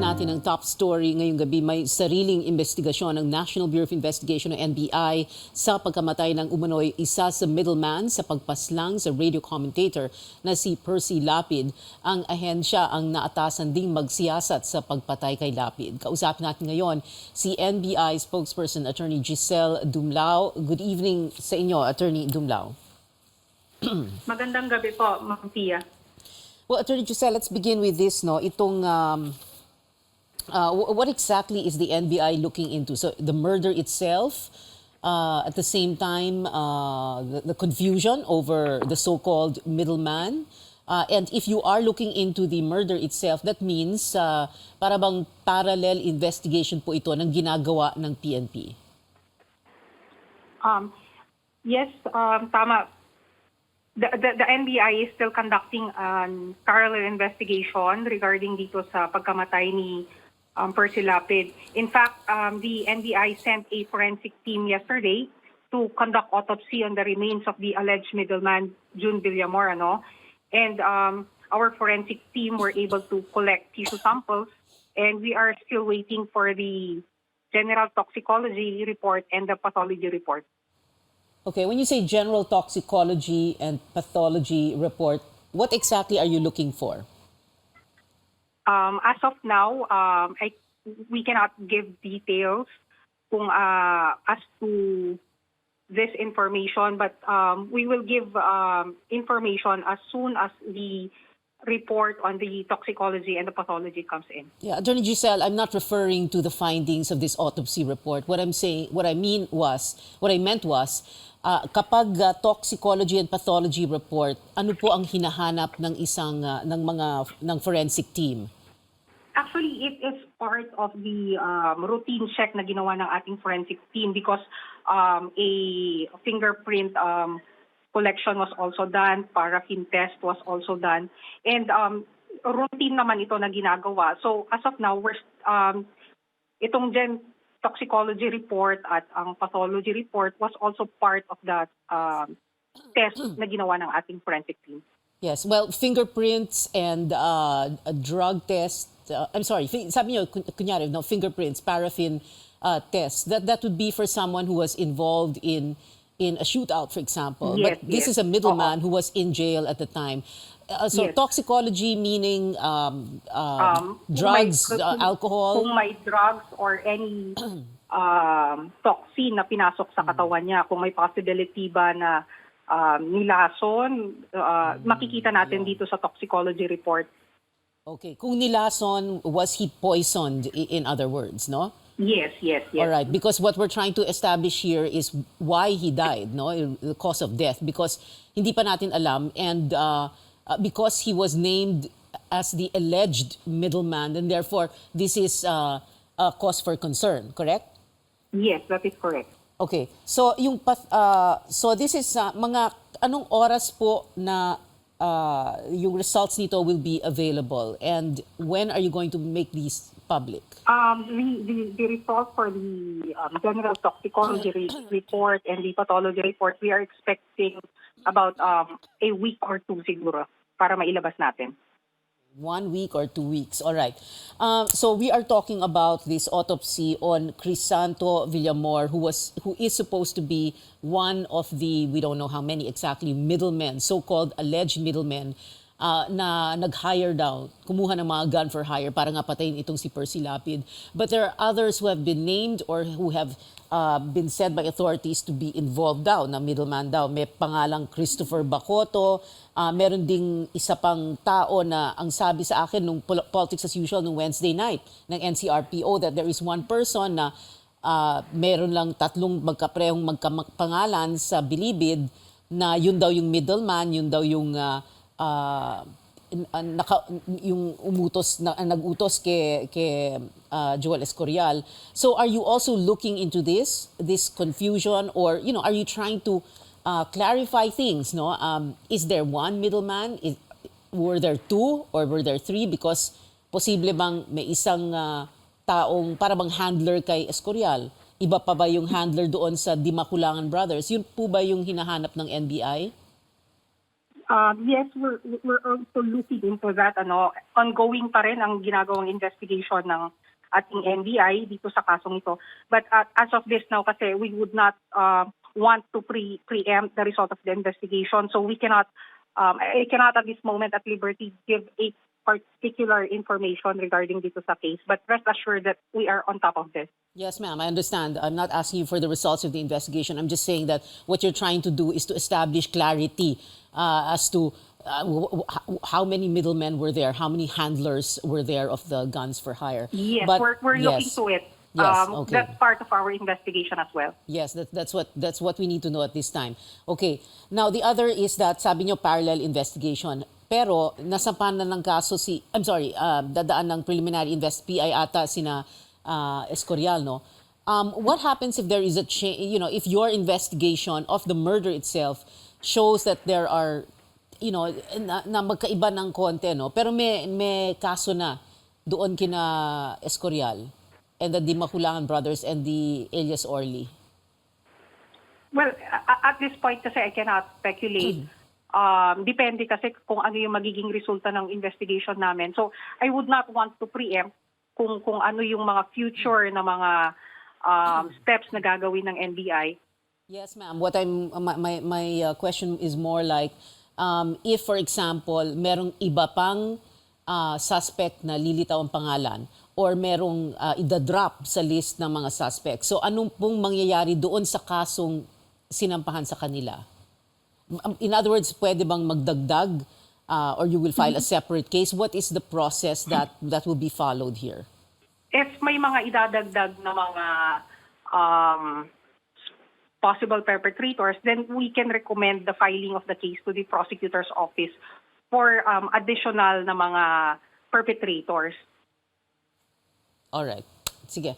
natin ang top story ngayong gabi. May sariling imbestigasyon ng National Bureau of Investigation o NBI sa pagkamatay ng umano'y isa sa middleman sa pagpaslang sa radio commentator na si Percy Lapid. Ang ahensya ang naatasan ding magsiyasat sa pagpatay kay Lapid. Kausapin natin ngayon si NBI spokesperson Attorney Gisele Dumlao. Good evening sa inyo, Attorney Dumlao. Magandang gabi po, Ma'am Pia. Well, Attorney Gisele, let's begin with this. No, itong what exactly is the NBI looking into? So the murder itself, at the same time, the confusion over the so-called middleman, and if you are looking into the murder itself, that means para bang parallel investigation po ito ng ginagawa ng PNP. Yes, tama. The NBI is still conducting parallel investigation regarding dito sa pagkamatay ni Percy Lapid. In fact, the NBI sent a forensic team yesterday to conduct autopsy on the remains of the alleged middleman, June Villamor, and our forensic team were able to collect tissue samples, and we are still waiting for the general toxicology report and the pathology report. Okay, when you say general toxicology and pathology report, what exactly are you looking for? As of now, we cannot give details as to this information, but we will give information as soon as the report on the toxicology and the pathology comes in. Yeah, Attorney Gisele, I'm not referring to the findings of this autopsy report. What I meant was, kapag toxicology and pathology report, ano po ang hinahanap ng isang ng forensic team? Actually, it is part of the routine check na ginawa ng ating forensic team because a fingerprint collection was also done, paraffin test was also done, and routine naman ito na ginagawa. So as of now, we're itong toxicology report at ang pathology report was also part of that test na ginawa ng ating forensic team. Yes, well, fingerprints and a drug test, I'm sorry, sabi niyo, kunyari, no, fingerprints, paraffin test, that would be for someone who was involved in a shootout, for example. Yes, but this yes. is a middleman who was in jail at the time. So Yes. Toxicology meaning drugs, alcohol? Kung may drugs or any toxin na pinasok sa katawan niya, kung may possibility ba na nilason, makikita natin dito sa toxicology report. Okay, kung nilason, was he poisoned, in other words, no? Yes. All right, because what we're trying to establish here is why he died, no, the cause of death, because hindi pa natin alam, and because he was named as the alleged middleman, and therefore this is a cause for concern, correct? Yes, that is correct. Okay, so so this is mga anong oras po na yung results nito will be available, and when are you going to make these public? The result for the general toxicology report and the pathology report, we are expecting about a week or two siguro para mailabas natin. 1 week or 2 weeks, all right. So we are talking about this autopsy on Crisanto Villamor, who is supposed to be one of the, we don't know how many exactly, middlemen, so-called alleged middlemen, na nag-hire daw, kumuha ng mga gun for hire para nga patayin itong si Percy Lapid. But there are others who have been named or who have been said by authorities to be involved daw, na middleman daw. May pangalang Christopher Bacoto, meron ding isa pang tao na ang sabi sa akin nung Politics as Usual nung Wednesday night ng NCRPO that there is one person na meron lang tatlong magkapangalan sa Bilibid na yun daw yung middleman, yun daw yung yung nag-utos kay Joel Escorial. So are you also looking into this confusion, or are you trying to clarify things, no? Is there one middleman? Were there two or were there three? Because posible bang may isang taong para bang handler kay Escorial? Iba pa ba yung handler doon sa Dimakulangan Brothers? Yun po ba yung hinahanap ng NBI? Yes, we're also looking into that. Ongoing pa rin ang ginagawang investigation ng ating NBI dito sa kasong ito. But as of this now, kasi we would not want to preempt the result of the investigation. So we cannot, I cannot at this moment at liberty give a particular information regarding dito sa case. But rest assured that we are on top of this. Yes, ma'am, I understand. I'm not asking you for the results of the investigation. I'm just saying that what you're trying to do is to establish clarity as to how many middlemen were there, how many handlers were there of the guns for hire. Yes, But, we're looking to it. Yes, okay. That's part of our investigation as well. Yes, that's what we need to know at this time. Okay. Now the other is that sabi nyo parallel investigation. Pero nasampan na ng kaso dadaan ng preliminary PI ata sina Escorial, no? What happens if there is a if your investigation of the murder itself shows that there are na magkaiba ng konti, no? Pero may kaso na doon kina Escorial and the Dimaculangan brothers and the Elias Orly. Well, at this point kasi I cannot speculate. Depende kasi kung ano yung magiging resulta ng investigation namin. So I would not want to preempt kung ano yung mga future na mga steps na gagawin ng NBI. Yes, ma'am. What my question is more like if, for example, merong iba pang suspect na lilitaw ang pangalan or merong idadrop sa list ng mga suspect. So anong pong mangyayari doon sa kasong sinampahan sa kanila? In other words, pwede bang magdagdag or you will file a separate case? What is the process that will be followed here? If may mga idadagdag na mga possible perpetrators, then we can recommend the filing of the case to the prosecutor's office for additional na mga perpetrators. All right. Sige.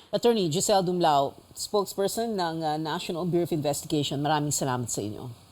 Attorney Gisele Dumlao, spokesperson ng National Bureau of Investigation. Maraming salamat sa inyo.